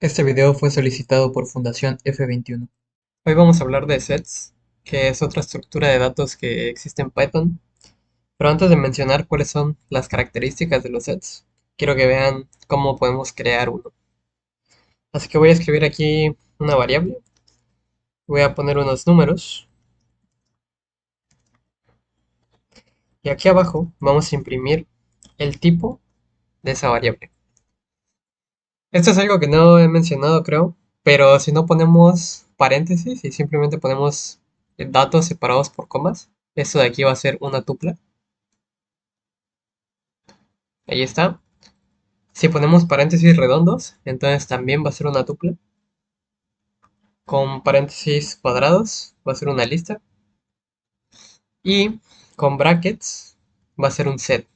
Este video fue solicitado por Fundación F21. Hoy vamos a hablar de sets, que es otra estructura de datos que existe en Python. Pero antes de mencionar cuáles son las características de los sets, quiero que vean cómo podemos crear uno. Así que voy a escribir aquí una variable, voy a poner unos números, y aquí abajo vamos a imprimir el tipo de esa variable. Esto es algo que no he mencionado, creo, pero si no ponemos paréntesis y simplemente ponemos datos separados por comas, esto de aquí va a ser una tupla. Ahí está. Si ponemos paréntesis redondos, entonces también va a ser una tupla. Con paréntesis cuadrados va a ser una lista. Y con brackets va a ser un set.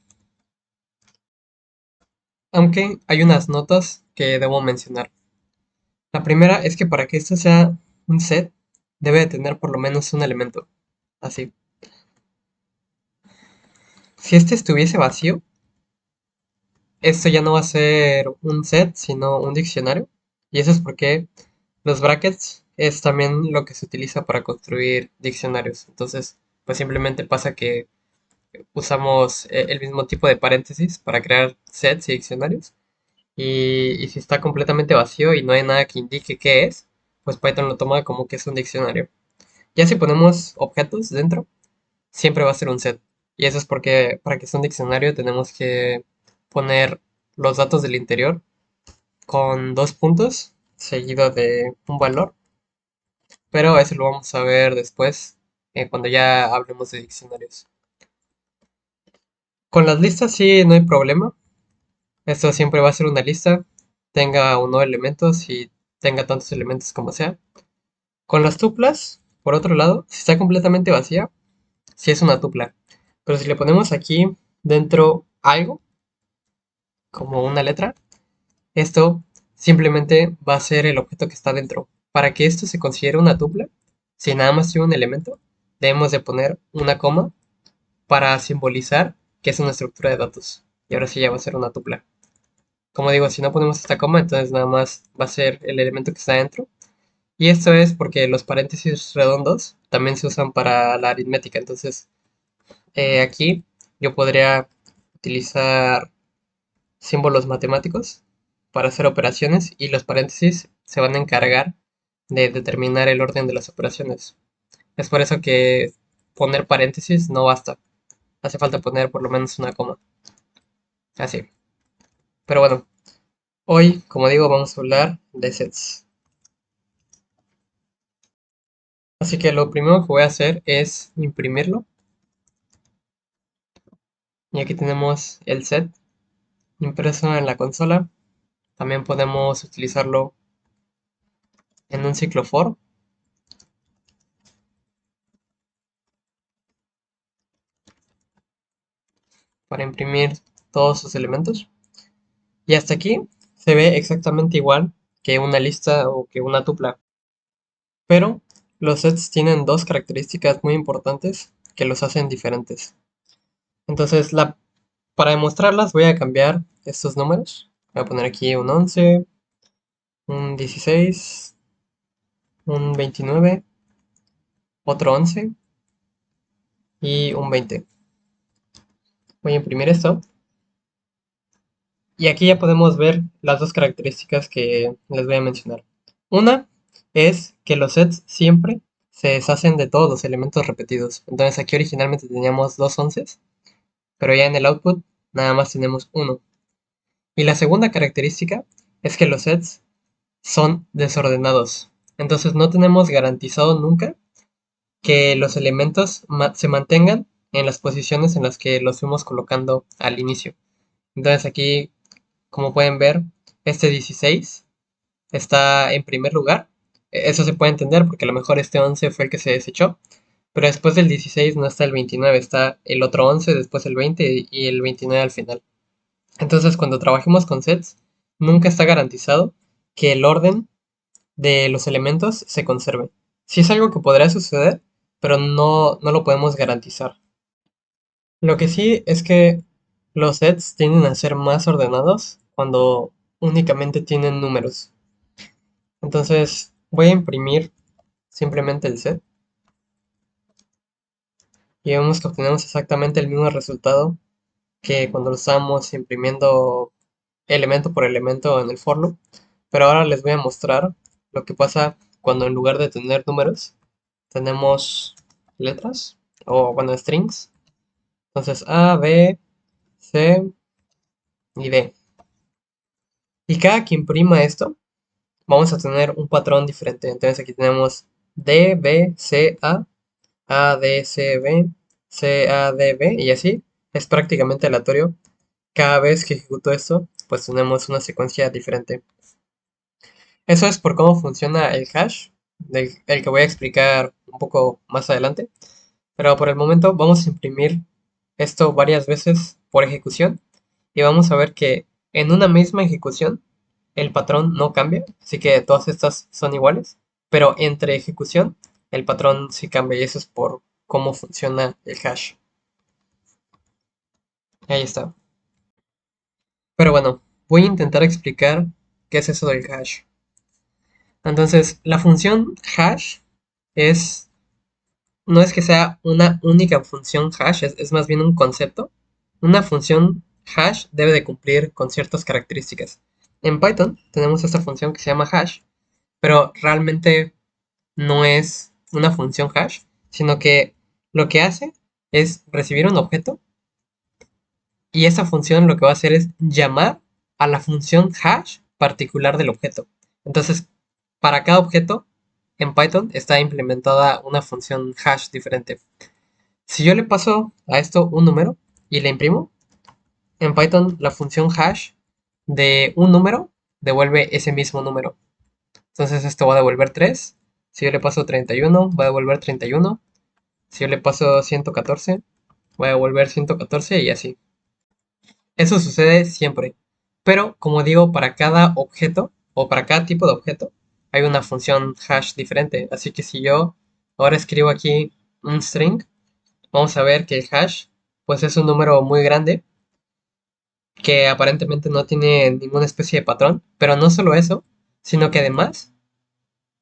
Aunque hay unas notas que debo mencionar. La primera es que para que esto sea un set, debe de tener por lo menos un elemento. Así. Si este estuviese vacío, esto ya no va a ser un set, sino un diccionario. Y eso es porque los brackets es también lo que se utiliza para construir diccionarios. Entonces, pues simplemente pasa que usamos el mismo tipo de paréntesis para crear sets y diccionarios. Y si está completamente vacío y no hay nada que indique qué es, pues Python lo toma como que es un diccionario. Ya si ponemos objetos dentro, siempre va a ser un set. Y eso es porque para que sea un diccionario tenemos que poner los datos del interior con dos puntos seguido de un valor, pero eso lo vamos a ver después, cuando ya hablemos de diccionarios. Con las listas sí no hay problema. Esto siempre va a ser una lista, tenga o no elementos y tenga tantos elementos como sea. Con las tuplas, por otro lado, si está completamente vacía, sí es una tupla. Pero si le ponemos aquí dentro algo, como una letra, esto simplemente va a ser el objeto que está dentro. Para que esto se considere una tupla, si nada más tiene un elemento, debemos de poner una coma para simbolizar que es una estructura de datos. Y ahora sí ya va a ser una tupla. Como digo, si no ponemos esta coma, entonces nada más va a ser el elemento que está dentro. Y esto es porque los paréntesis redondos también se usan para la aritmética. Entonces, aquí yo podría utilizar símbolos matemáticos para hacer operaciones y los paréntesis se van a encargar de determinar el orden de las operaciones. Es por eso que poner paréntesis no basta. Hace falta poner por lo menos una coma. Así. Pero bueno, hoy, como digo, vamos a hablar de sets. Así que lo primero que voy a hacer es imprimirlo. Y aquí tenemos el set impreso en la consola. También podemos utilizarlo en un ciclo for para imprimir todos sus elementos. Y hasta aquí se ve exactamente igual que una lista o que una tupla. Pero los sets tienen dos características muy importantes que los hacen diferentes. Entonces, para demostrarlas voy a cambiar estos números. Voy a poner aquí un 11, un 16, un 29, otro 11 y un 20. Voy a imprimir esto. Y aquí ya podemos ver las dos características que les voy a mencionar. Una es que los sets siempre se deshacen de todos los elementos repetidos. Entonces aquí originalmente teníamos dos onces, pero ya en el output nada más tenemos uno. Y la segunda característica es que los sets son desordenados. Entonces no tenemos garantizado nunca que los elementos se mantengan en las posiciones en las que los fuimos colocando al inicio. Entonces aquí, como pueden ver, este 16 está en primer lugar. Eso se puede entender porque a lo mejor este 11 fue el que se desechó. Pero después del 16 no está el 29, está el otro 11, después el 20 y el 29 al final. Entonces cuando trabajemos con sets, nunca está garantizado que el orden de los elementos se conserve. Sí es algo que podría suceder, pero no lo podemos garantizar. Lo que sí es que los sets tienden a ser más ordenados cuando únicamente tienen números. Entonces voy a imprimir simplemente el set y vemos que obtenemos exactamente el mismo resultado que cuando lo estábamos imprimiendo elemento por elemento en el for loop. Pero ahora les voy a mostrar lo que pasa cuando en lugar de tener números tenemos letras o bueno strings. Entonces A, B, C y D. Y cada que imprima esto vamos a tener un patrón diferente. Entonces aquí tenemos D, B, C, A, D, C, B, C, A, D, B y así. Es prácticamente aleatorio. Cada vez que ejecuto esto, pues tenemos una secuencia diferente. Eso es por cómo funciona el hash, el que voy a explicar un poco más adelante. Pero por el momento vamos a imprimir esto varias veces por ejecución y vamos a ver que en una misma ejecución el patrón no cambia, así que todas estas son iguales, pero entre ejecución el patrón sí cambia y eso es por cómo funciona el hash. Ahí está. Pero bueno, voy a intentar explicar qué es eso del hash. Entonces, la función hash es, no es que sea una única función hash, es más bien un concepto. Una función hash debe de cumplir con ciertas características. En Python tenemos esta función que se llama hash, pero realmente no es una función hash, sino que lo que hace es recibir un objeto y esa función lo que va a hacer es llamar a la función hash particular del objeto. Entonces, para cada objeto en Python está implementada una función hash diferente. Si yo le paso a esto un número y le imprimo, en Python la función hash de un número devuelve ese mismo número. Entonces esto va a devolver 3. Si yo le paso 31, va a devolver 31. Si yo le paso 114, va a devolver 114 y así. Eso sucede siempre. Pero como digo, para cada objeto o para cada tipo de objeto hay una función hash diferente. Así que si yo ahora escribo aquí un string, vamos a ver que el hash pues es un número muy grande que aparentemente no tiene ninguna especie de patrón. Pero no solo eso, sino que además,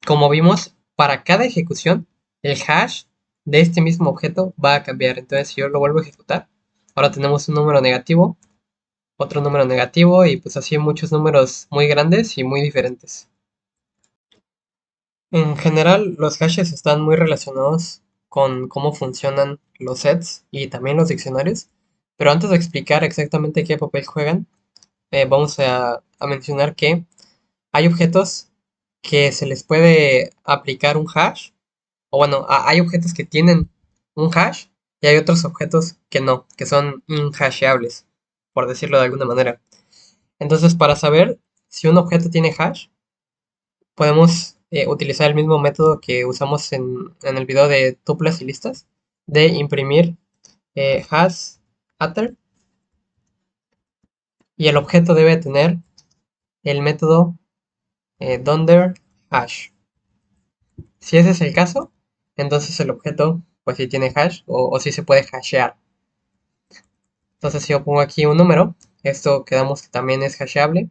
como vimos, para cada ejecución el hash de este mismo objeto va a cambiar. Entonces si yo lo vuelvo a ejecutar, ahora tenemos un número negativo, otro número negativo y pues así muchos números muy grandes y muy diferentes. En general, los hashes están muy relacionados con cómo funcionan los sets y también los diccionarios, pero antes de explicar exactamente qué papel juegan, vamos a mencionar que hay objetos que se les puede aplicar un hash, o bueno, hay objetos que tienen un hash y hay otros objetos que no, que son inhasheables, por decirlo de alguna manera. Entonces, para saber si un objeto tiene hash, podemos utilizar el mismo método que usamos en el video de tuplas y listas, de imprimir hash attr, y el objeto debe tener el método dunder hash. Si ese es el caso, entonces el objeto pues sí tiene hash o sí se puede hashear. Entonces si yo pongo aquí un número, esto quedamos que también es hasheable.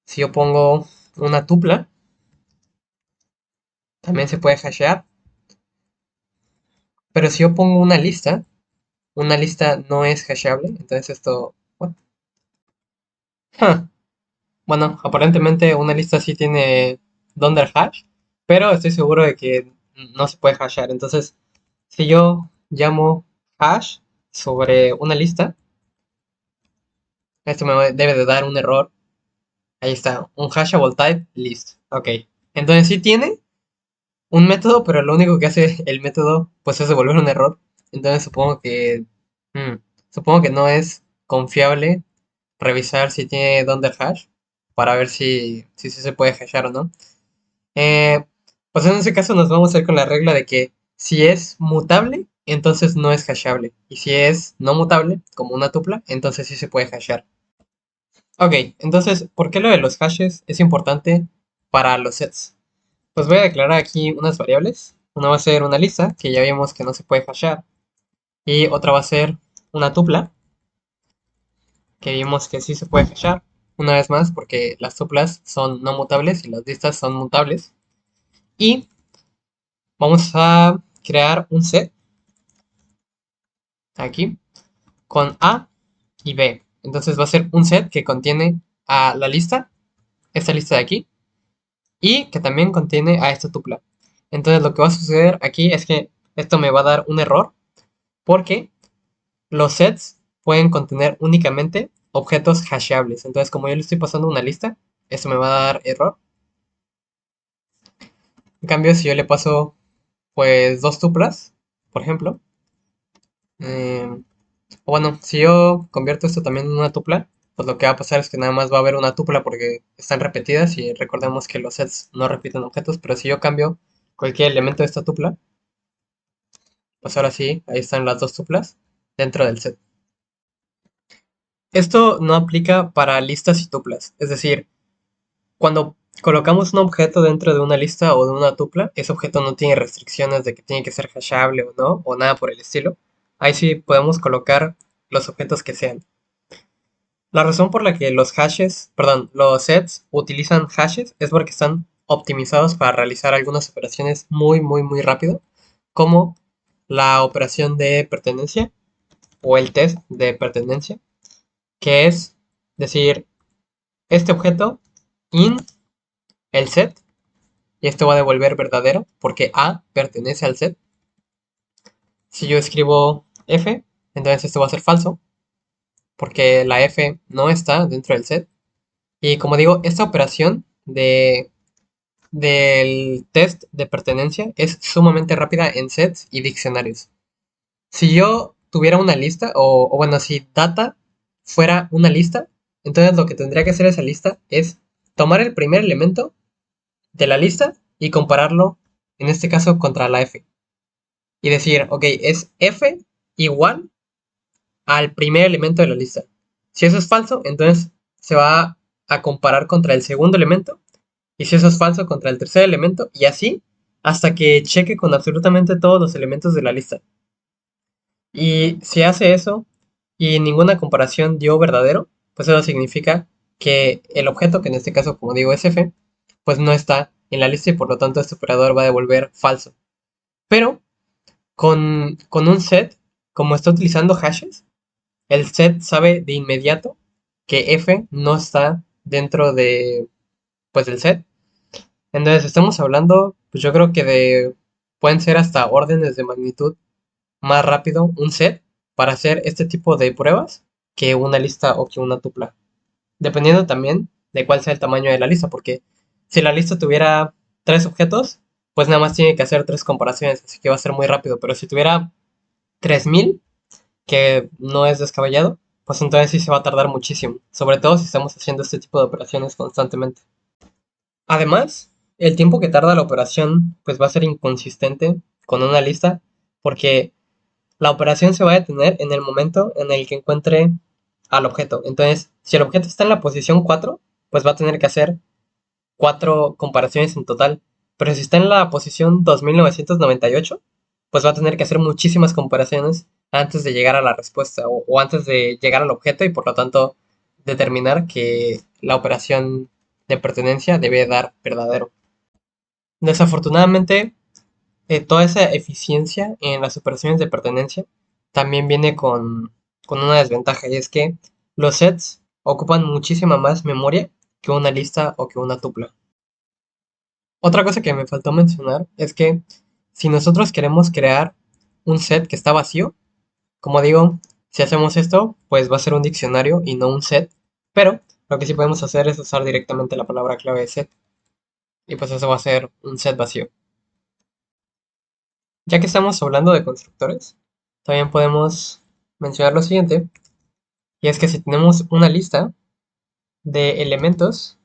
Si yo pongo una tupla, también se puede hashear. Pero si yo pongo una lista no es hasheable. Entonces esto, what? Huh. Bueno, aparentemente una lista sí tiene Dunder hash, pero estoy seguro de que no se puede hashear. Entonces, si yo llamo hash sobre una lista, esto me debe de dar un error. Ahí está, un hashable type list. Ok. Entonces sí tiene un método, pero lo único que hace el método pues es devolver un error. Entonces mm, supongo que no es confiable revisar si tiene Dunder hash para ver si se puede hashear o no. Pues en ese caso nos vamos a ir con la regla de que si es mutable, entonces no es hasheable. Y si es no mutable, como una tupla, entonces sí se puede hashear. Ok, entonces, ¿por qué lo de los hashes es importante para los sets? Pues voy a declarar aquí unas variables. Una va a ser una lista, que ya vimos que no se puede hashear. Y otra va a ser una tupla, que vimos que sí se puede hashear. una vez más, porque las tuplas son no mutables y las listas son mutables. Y vamos a crear un set aquí con A y B. Entonces va a ser un set que contiene a la lista, esta lista de aquí, y que también contiene a esta tupla. Entonces lo que va a suceder aquí es que esto me va a dar un error porque los sets pueden contener únicamente objetos hasheables. Entonces como yo le estoy pasando una lista, esto me va a dar error. En cambio, si yo le paso pues dos tuplas, por ejemplo, eh, o bueno, si yo convierto esto también en una tupla, pues lo que va a pasar es que nada más va a haber una tupla porque están repetidas y recordemos que los sets no repiten objetos, pero si yo cambio cualquier elemento de esta tupla, pues ahora sí, ahí están las dos tuplas dentro del set. Esto no aplica para listas y tuplas, es decir, cuando colocamos un objeto dentro de una lista o de una tupla, ese objeto no tiene restricciones de que tiene que ser hashable o no, o nada por el estilo. Ahí sí podemos colocar los objetos que sean. La razón por la que los sets utilizan hashes es porque están optimizados para realizar algunas operaciones muy rápido, como la operación de pertenencia o el test de pertenencia, que es decir, este objeto in el set, y esto va a devolver verdadero porque A pertenece al set. Si yo escribo F, entonces esto va a ser falso porque la F no está dentro del set. Y como digo, esta operación del test de pertenencia es sumamente rápida en sets y diccionarios. Si yo tuviera una lista, o bueno, si data fuera una lista, entonces lo que tendría que hacer esa lista es tomar el primer elemento de la lista y compararlo, en este caso, contra la F. Y decir, ok, es F igual al primer elemento de la lista. Si eso es falso, entonces se va a comparar contra el segundo elemento. Y si eso es falso, contra el tercer elemento. Y así hasta que cheque con absolutamente todos los elementos de la lista. Y si hace eso y ninguna comparación dio verdadero, pues eso significa que el objeto, que en este caso como digo es F, pues no está en la lista y por lo tanto este operador va a devolver falso. Pero con un set, como está utilizando hashes, el set sabe de inmediato que F no está dentro de, pues, del set. Entonces estamos hablando, pues yo creo que pueden ser hasta órdenes de magnitud más rápido un set para hacer este tipo de pruebas que una lista o que una tupla. Dependiendo también de cuál sea el tamaño de la lista, porque si la lista tuviera tres objetos, pues nada más tiene que hacer tres comparaciones, así que va a ser muy rápido. Pero si tuviera 3000, que no es descabellado, pues entonces sí se va a tardar muchísimo, sobre todo si estamos haciendo este tipo de operaciones constantemente. Además, el tiempo que tarda la operación pues va a ser inconsistente con una lista, porque la operación se va a detener en el momento en el que encuentre al objeto. Entonces, si el objeto está en la posición 4, pues va a tener que hacer 4 comparaciones en total. Pero si está en la posición 2998, pues va a tener que hacer muchísimas comparaciones antes de llegar a la respuesta o antes de llegar al objeto y por lo tanto determinar que la operación de pertenencia debe dar verdadero. Desafortunadamente, toda esa eficiencia en las operaciones de pertenencia también viene con una desventaja y es que los sets ocupan muchísima más memoria que una lista o que una tupla. Otra cosa que me faltó mencionar es que si nosotros queremos crear un set que está vacío, como digo, si hacemos esto, pues va a ser un diccionario y no un set, pero lo que sí podemos hacer es usar directamente la palabra clave de set y pues eso va a ser un set vacío. Ya que estamos hablando de constructores, también podemos mencionar lo siguiente, y es que si tenemos una lista de elementos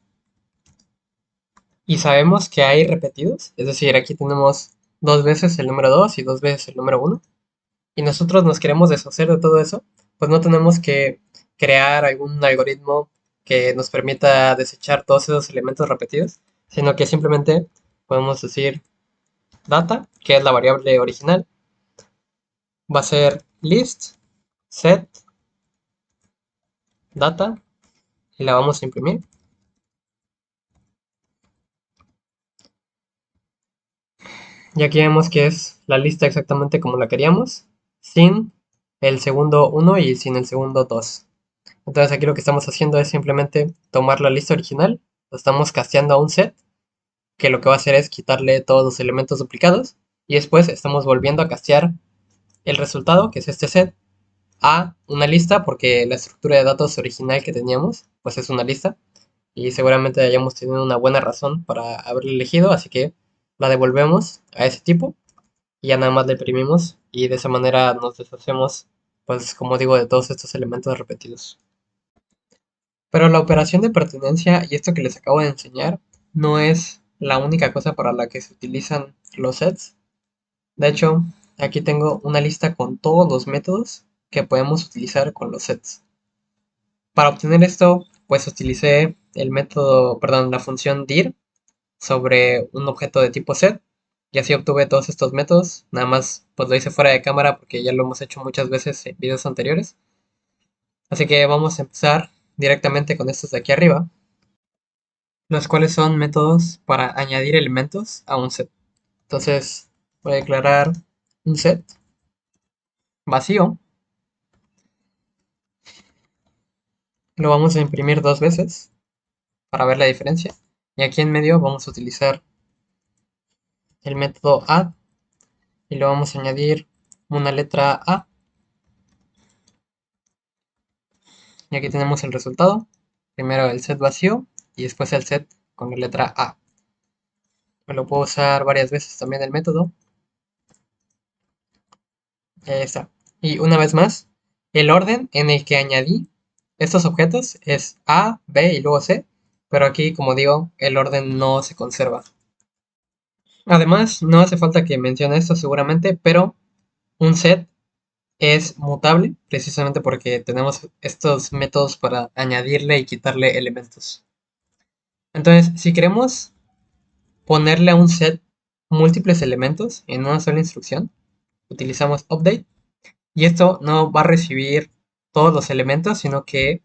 y sabemos que hay repetidos, es decir, aquí tenemos dos veces el número 2 y dos veces el número uno, y nosotros nos queremos deshacer de todo eso, pues no tenemos que crear algún algoritmo que nos permita desechar todos esos elementos repetidos, sino que simplemente podemos decir data, que es la variable original, va a ser list set data y la vamos a imprimir. Y aquí vemos que es la lista exactamente como la queríamos, sin el segundo 1 y sin el segundo 2. Entonces aquí lo que estamos haciendo es simplemente tomar la lista original, lo estamos casteando a un set, que lo que va a hacer es quitarle todos los elementos duplicados, y después estamos volviendo a castear el resultado, que es este set, a una lista, porque la estructura de datos original que teníamos, pues es una lista, y seguramente hayamos tenido una buena razón para haberla elegido, así que la devolvemos a ese tipo y ya nada más la imprimimos y de esa manera nos deshacemos, pues como digo, de todos estos elementos repetidos. Pero la operación de pertinencia y esto que les acabo de enseñar no es la única cosa para la que se utilizan los sets. De hecho, aquí tengo una lista con todos los métodos que podemos utilizar con los sets. Para obtener esto, pues utilicé el método, perdón, la función dir sobre un objeto de tipo set y así obtuve todos estos métodos. Nada más pues lo hice fuera de cámara porque ya lo hemos hecho muchas veces en videos anteriores. Así que vamos a empezar directamente con estos de aquí arriba, los cuales son métodos para añadir elementos a un set. Entonces voy a declarar un set vacío, lo vamos a imprimir dos veces para ver la diferencia. Y aquí en medio vamos a utilizar el método add y le vamos a añadir una letra A. Y aquí tenemos el resultado. Primero el set vacío y después el set con la letra A. Me lo puedo usar varias veces también el método. Y ahí está. Y una vez más, el orden en el que añadí estos objetos es A, B y luego C. Pero aquí, como digo, el orden no se conserva. Además, no hace falta que mencione esto seguramente, pero un set es mutable precisamente porque tenemos estos métodos para añadirle y quitarle elementos. Entonces, si queremos ponerle a un set múltiples elementos en una sola instrucción, utilizamos update y esto no va a recibir todos los elementos, sino que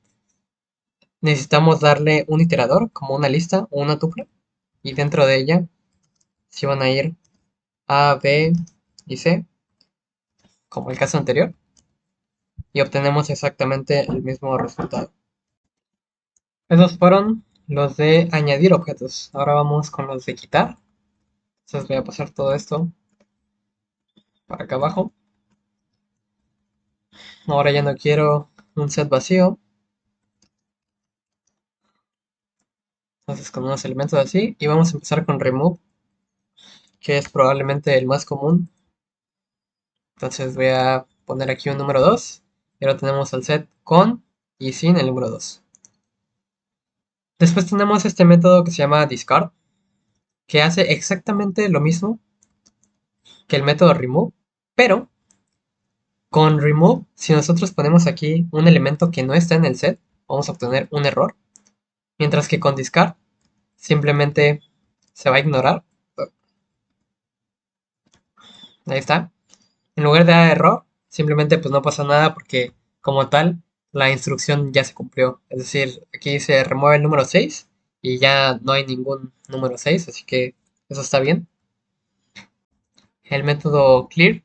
necesitamos darle un iterador como una lista o una tupla y dentro de ella si van a ir A, B y C, como el caso anterior, y obtenemos exactamente el mismo resultado. Esos fueron los de añadir objetos. Ahora vamos con los de quitar. Entonces voy a pasar todo esto para acá abajo. Ahora ya no quiero un set vacío. Entonces con unos elementos así. Y vamos a empezar con remove, que es probablemente el más común. Entonces voy a poner aquí un número 2. Y ahora tenemos el set con y sin el número 2. Después tenemos este método que se llama discard, que hace exactamente lo mismo que el método remove, pero con remove, si nosotros ponemos aquí un elemento que no está en el set, vamos a obtener un error, mientras que con discard simplemente se va a ignorar. Ahí está. En lugar de dar error, simplemente pues no pasa nada porque como tal la instrucción ya se cumplió. Es decir, aquí se remueve el número 6 y ya no hay ningún número 6, así que eso está bien. El método clear,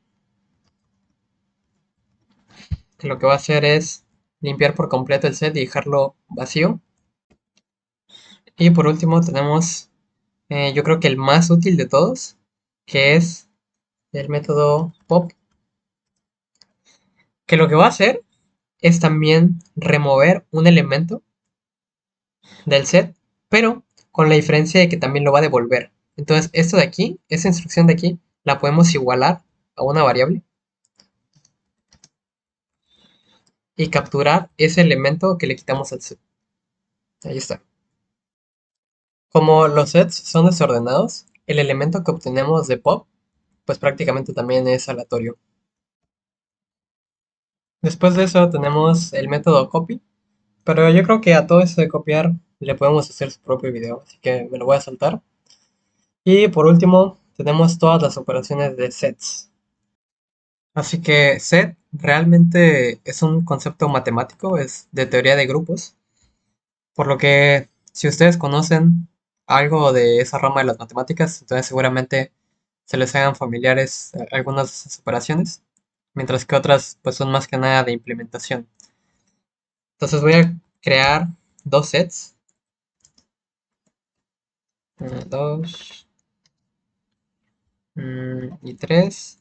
que lo que va a hacer es limpiar por completo el set y dejarlo vacío. Y por último tenemos, yo creo que el más útil de todos, que es el método pop, que lo que va a hacer es también remover un elemento del set, pero con la diferencia de que también lo va a devolver. Entonces, esto de aquí, esa instrucción de aquí, la podemos igualar a una variable y capturar ese elemento que le quitamos al set. Ahí está. Como los sets son desordenados, el elemento que obtenemos de pop, pues prácticamente también es aleatorio. Después de eso tenemos el método copy, pero yo creo que a todo eso de copiar le podemos hacer su propio video, así que me lo voy a saltar. Y por último, tenemos todas las operaciones de sets. Así que set realmente es un concepto matemático, es de teoría de grupos, Por lo que si ustedes conocen algo de esa rama de las matemáticas, entonces seguramente se les hagan familiares algunas de esas operaciones, mientras que otras pues son más que nada de implementación. Entonces voy a crear dos sets. Dos y tres.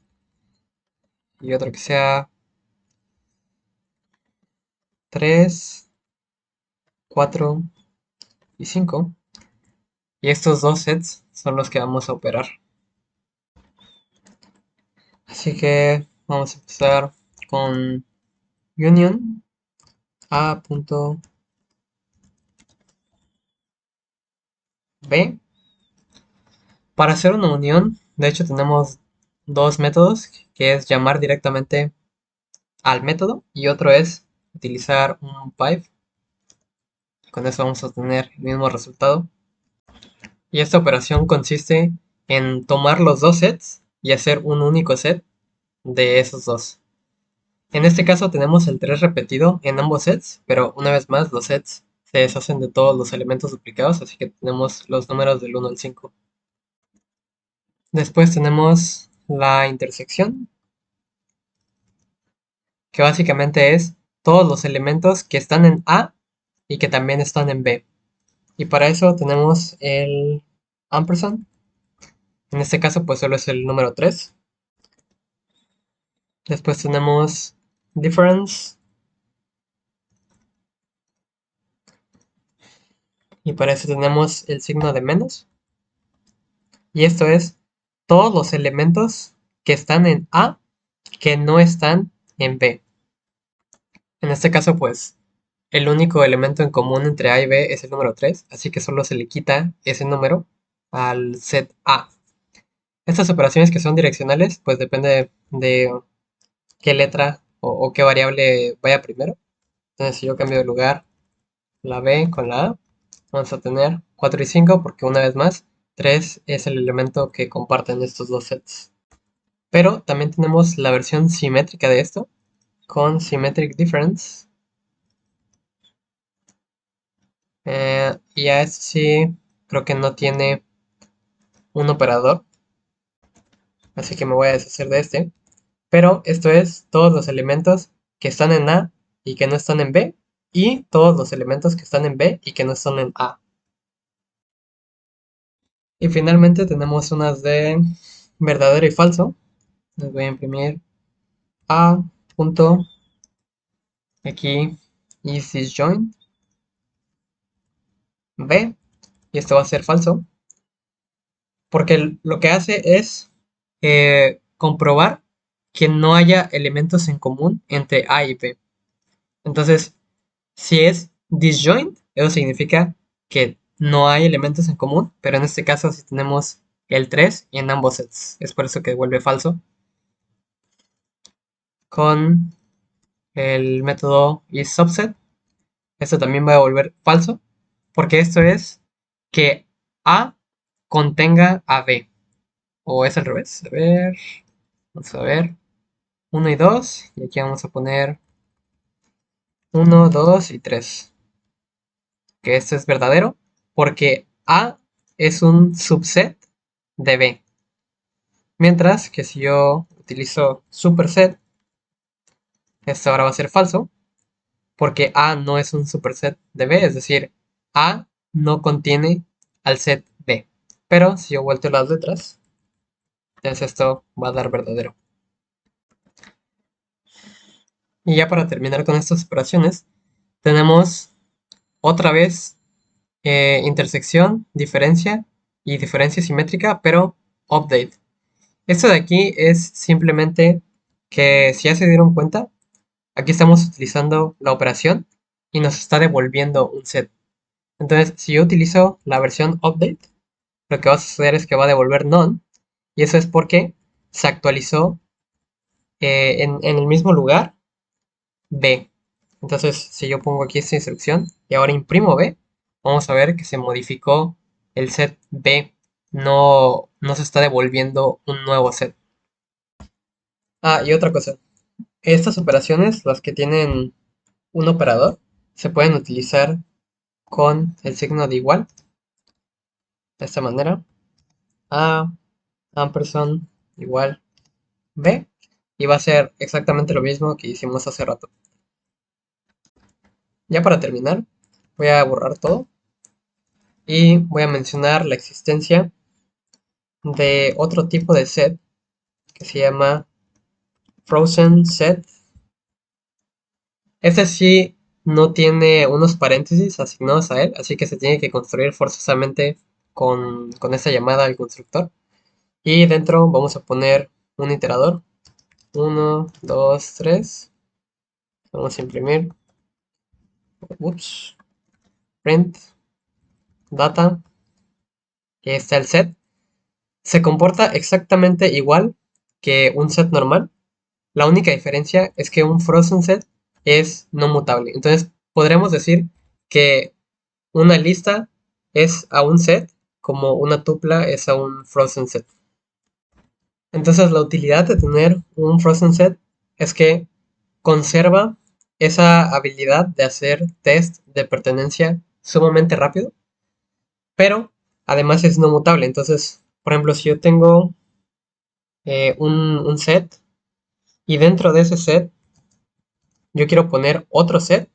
Y otro que sea 3, 4 y 5. Y estos dos sets son los que vamos a operar. Así que vamos a empezar con union a punto b. Para hacer una unión, de hecho tenemos dos métodos, que es llamar directamente al método y otro es utilizar un pipe. Con eso vamos a obtener el mismo resultado. Y esta operación consiste en tomar los dos sets y hacer un único set de esos dos. En este caso tenemos el 3 repetido en ambos sets, pero una vez más los sets se deshacen de todos los elementos duplicados, así que tenemos los números del 1 al 5. Después tenemos la intersección, que básicamente es todos los elementos que están en A y que también están en B. Y para eso tenemos el ampersand. En este caso pues solo es el número 3. Después tenemos difference. Y para eso tenemos el signo de menos. Y esto es todos los elementos que están en A que no están en B. En este caso pues el único elemento en común entre A y B es el número 3, así que solo se le quita ese número al set A. Estas operaciones que son direccionales, pues depende de qué letra o qué variable vaya primero. Entonces, si yo cambio de lugar la B con la A, vamos a tener 4 y 5 porque una vez más, 3 es el elemento que comparten estos dos sets. Pero también tenemos la versión simétrica de esto, con Symmetric Difference. Y a este sí, creo que no tiene un operador, así que me voy a deshacer de este. Pero esto es todos los elementos que están en A y que no están en B, y todos los elementos que están en B y que no están en A. Y finalmente tenemos unas de verdadero y falso. Les voy a imprimir A punto, aquí is disjoint B, y esto va a ser falso, porque lo que hace es comprobar que no haya elementos en común entre A y B. Entonces, si es disjoint, eso significa que no hay elementos en común, pero en este caso sí tenemos el 3 y en ambos sets. Es por eso que vuelve falso. Con el método isSubset, esto también va a volver falso, porque esto es que A contenga a B. O es al revés. A ver, vamos a ver. 1 y 2, y aquí vamos a poner 1, 2 y 3. Que esto es verdadero, porque A es un subset de B. Mientras que si yo utilizo superset, esto ahora va a ser falso, porque A no es un superset de B, es decir, A no contiene al set B. Pero si yo vuelto las letras, entonces esto va a dar verdadero. Y ya para terminar con estas operaciones, tenemos otra vez intersección, diferencia y diferencia simétrica, pero update. Esto de aquí es simplemente que, si ya se dieron cuenta, aquí estamos utilizando la operación y nos está devolviendo un set. Entonces, si yo utilizo la versión update, lo que va a suceder es que va a devolver none, y eso es porque se actualizó en el mismo lugar B. Entonces, si yo pongo aquí esta instrucción y ahora imprimo B, vamos a ver que se modificó el set B. No se está devolviendo un nuevo set. Ah, y otra cosa. Estas operaciones, las que tienen un operador, se pueden utilizar con el signo de igual, de esta manera, a ampersand igual b, y va a ser exactamente lo mismo que hicimos hace rato. Ya para terminar, voy a borrar todo y voy a mencionar la existencia de otro tipo de set que se llama frozen set. Este sí no tiene unos paréntesis asignados a él, así que se tiene que construir forzosamente con esta llamada al constructor. Y dentro vamos a poner un iterador. 1, 2, 3. Vamos a imprimir. Ups. Print. Data. Aquí está el set. Se comporta exactamente igual que un set normal. La única diferencia es que un frozen set es no mutable. Entonces podremos decir que una lista es a un set como una tupla es a un frozen set. Entonces la utilidad de tener un frozen set es que conserva esa habilidad de hacer test de pertenencia sumamente rápido, pero además es no mutable. Entonces, por ejemplo, si yo tengo un set y dentro de ese set yo quiero poner otro set,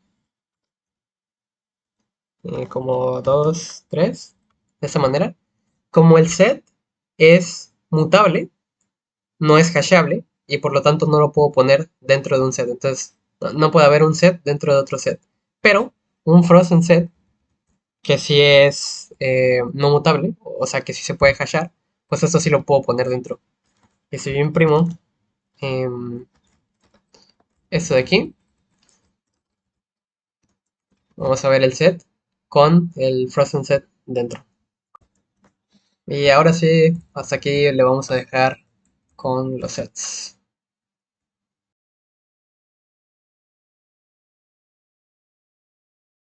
como 2 3 de esa manera, como el set es mutable, no es hasheable y por lo tanto no lo puedo poner dentro de un set. Entonces, no puede haber un set dentro de otro set. Pero un frozen set, que sí es no mutable, o sea que sí se puede hashear, pues eso sí lo puedo poner dentro. Y si yo imprimo esto de aquí, vamos a ver el set con el frozen set dentro. Y ahora sí, hasta aquí le vamos a dejar con los sets.